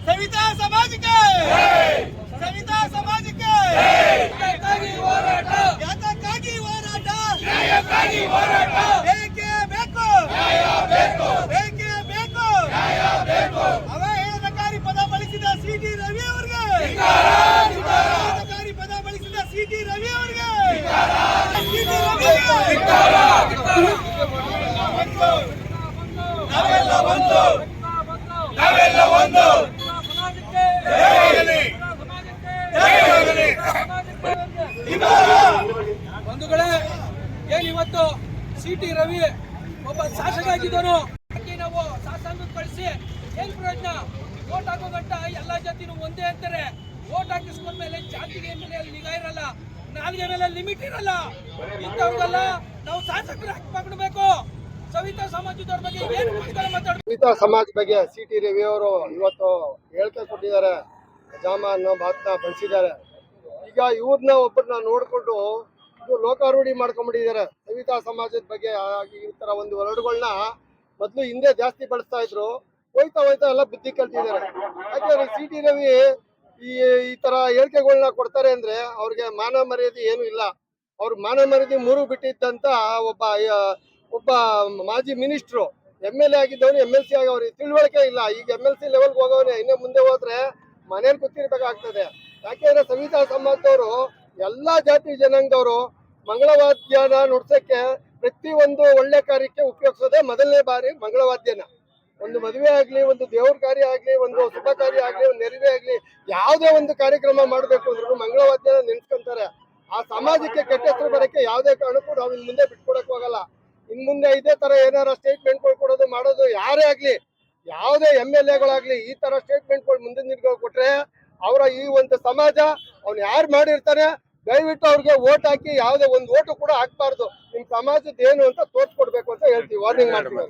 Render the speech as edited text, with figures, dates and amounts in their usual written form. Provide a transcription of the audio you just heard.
सविता समाज के सविता समाज के ಯಾತಕ್ಕಾಗಿ ಹೋರಾಟ ನ್ಯಾಯಕ್ಕಾಗಿ ಹೋರಾಟ ಬೇಕೇ ಬೇಕು ನ್ಯಾಯ ಬೇಕು ಬೇಕೇ ಬೇಕು ನ್ಯಾಯ ಬೇಕು ಅವಹೇಳನಕಾರಿ ಪದ ಬಳಸಿದ ಸಿಟಿ ರವಿ ಅವರಿಗೆ ಅವಹೇಳನಕಾರಿ ಪದ ಬಳಸಿದ ಸಿಟಿ ರವಿ ಅವರಿಗೆ ನಾವೆಲ್ಲ ಒಂದು ನಾವೆಲ್ಲ ಒಂದು ಬಂಧುಗಳೇ, ಏನಿವತ್ತು ಸಿಟಿ ರವಿ ಒಬ್ಬ ಶಾಸಕ ಆಗಿದ್ದನು. ನಾವು ಶಾಸನ ಕಳಿಸಿ ಏನ್ ಪ್ರಯೋಜನ? ವೋಟ್ ಹಾಕೋ ಗಂಟ ಎಲ್ಲಾ ಜಾತಿನೂ ಒಂದೇ ಅಂತಾರೆ. ವೋಟ್ ಹಾಕಿಸ್ಕೊಂಡ್ಮೇಲೆ ಜಾತಿಗೆ ಮೇಲೆ ನಿಗಾ ಇರಲ್ಲ, ನಾಲ್ಗೆ ಮೇಲೆ ಲಿಮಿಟ್ ಇರಲ್ಲ. ಇಂಥವ್ರಿಗೆಲ್ಲ ನಾವು ಶಾಸಕರು ಹಾಕಬೇಕು. ಸವಿತಾ ಸಮಾಜದವ್ರ ಬಗ್ಗೆ ಏನು ಮಾತಾಡ್ತಾರೆ? ಸವಿತಾ ಸಮಾಜ ಬಗ್ಗೆ ಸಿಟಿ ರವಿ ಅವರು ಇವತ್ತು ಹೇಳಿಕೆ ಕೊಟ್ಟಿದ್ದಾರೆ, ಜಾಮ ಅನ್ನೋ ಮಾತನ್ನ ಬಳಸಿದ್ದಾರೆ. ಈಗ ಇವ್ರನ್ನ ಒಬ್ಬರನ್ನ ನೋಡ್ಕೊಂಡು ಲೋಕಾರೂಢಿ ಮಾಡ್ಕೊಂಡ್ಬಿಟ್ಟಿದ್ದಾರೆ. ಸವಿತಾ ಸಮಾಜದ ಬಗ್ಗೆ ಈ ತರ ಒಂದು ವರ್ಡ್ಗಳನ್ನ ಮೊದಲು ಹಿಂದೆ ಜಾಸ್ತಿ ಬಳಸ್ತಾ ಇದ್ರು, ಹೋಯ್ತಾ ಹೋಯ್ತಾ ಎಲ್ಲ ಬುದ್ಧಿ ಕಲ್ತಿದ್ದಾರೆ. ಯಾಕೆಂದ್ರೆ ಸಿಟಿ ರವಿ ಈ ತರ ಹೇಳಿಕೆಗಳನ್ನ ಕೊಡ್ತಾರೆ ಅಂದ್ರೆ ಅವ್ರಿಗೆ ಮಾನ ಮರ್ಯಾದೆ ಏನು ಇಲ್ಲ. ಅವ್ರ ಮಾನ ಮರ್ಯಾದೆ ಮೂರು ಬಿಟ್ಟಿದ್ದಂತ ಒಬ್ಬ ಮಾಜಿ ಮಿನಿಸ್ಟ್ರು, MLA ಆಗಿದ್ದವನು MLC ಆಗವ್ರಿ, ತಿಳುವಳಿಕೆ ಇಲ್ಲ. ಈಗ MLC ಲೆವೆಲ್ಗೆ ಹೋಗವನೆ, ಇನ್ನೇ ಮುಂದೆ ಹೋದ್ರೆ ಮನೇಲಿ ಕೂತಿರ್ಬೇಕಾಗ್ತದೆ. ಯಾಕೆಂದ್ರೆ ಸವಿತಾ ಸಮಾಜದವರು ಎಲ್ಲಾ ಜಾತಿ ಜನಾಂಗದವರು ಮಂಗಳವಾದ್ಯನ ನುಡ್ಸಕ್ಕೆ ಪ್ರತಿ ಒಂದು ಒಳ್ಳೆ ಕಾರ್ಯಕ್ಕೆ ಉಪಯೋಗಿಸೋದೇ ಮೊದಲನೇ ಬಾರಿ ಮಂಗಳವಾದ್ಯನ. ಒಂದು ಮದುವೆ ಆಗ್ಲಿ, ಒಂದು ದೇವ್ರ ಕಾರ್ಯ ಆಗ್ಲಿ, ಒಂದು ಶುಭ ಕಾರ್ಯ ಆಗ್ಲಿ, ಒಂದು ನೆರವೆ ಆಗ್ಲಿ, ಯಾವುದೇ ಒಂದು ಕಾರ್ಯಕ್ರಮ ಮಾಡ್ಬೇಕು ಅಂದ್ರೂ ಮಂಗಳವಾದ್ಯನ ನೆನ್ಸ್ಕೊಂತಾರೆ. ಆ ಸಮಾಜಕ್ಕೆ ಕೆಟ್ಟ ಹೆಸರು ಬರಕ್ಕೆ ಯಾವುದೇ ಕಾರಣಕ್ಕೂ ನಾವು ಇನ್ ಮುಂದೆ ಬಿಟ್ಕೊಡಕ್ ಹೋಗಲ್ಲ. ಇನ್ ಮುಂದೆ ಇದೇ ತರ ಏನಾರ ಸ್ಟೇಟ್ಮೆಂಟ್ಗಳು ಕೊಡೋದು ಮಾಡೋದು ಯಾರೇ ಆಗ್ಲಿ, ಯಾವುದೇ MLAಗಳಾಗ್ಲಿ ಈ ತರ ಸ್ಟೇಟ್ಮೆಂಟ್ಗಳು ಮುಂದಿನ ದಿನಗಳು ಕೊಟ್ರೆ ಅವರ ಈ ಒಂದು ಸಮಾಜ ಅವ್ನು ಯಾರು ಮಾಡಿರ್ತಾನೆ ದಯವಿಟ್ಟು ಅವ್ರಿಗೆ ವೋಟ್ ಹಾಕಿ ಯಾವುದೇ ಒಂದು ಓಟು ಕೂಡ ಹಾಕ್ಬಾರ್ದು. ನಿಮ್ ಸಮಾಜದ ಏನು ಅಂತ ತೋರ್ಸ್ಕೊಡ್ಬೇಕು ಅಂತ ಹೇಳ್ತೀವಿ, ವಾರ್ನಿಂಗ್ ಮಾಡ್ತೀವಿ.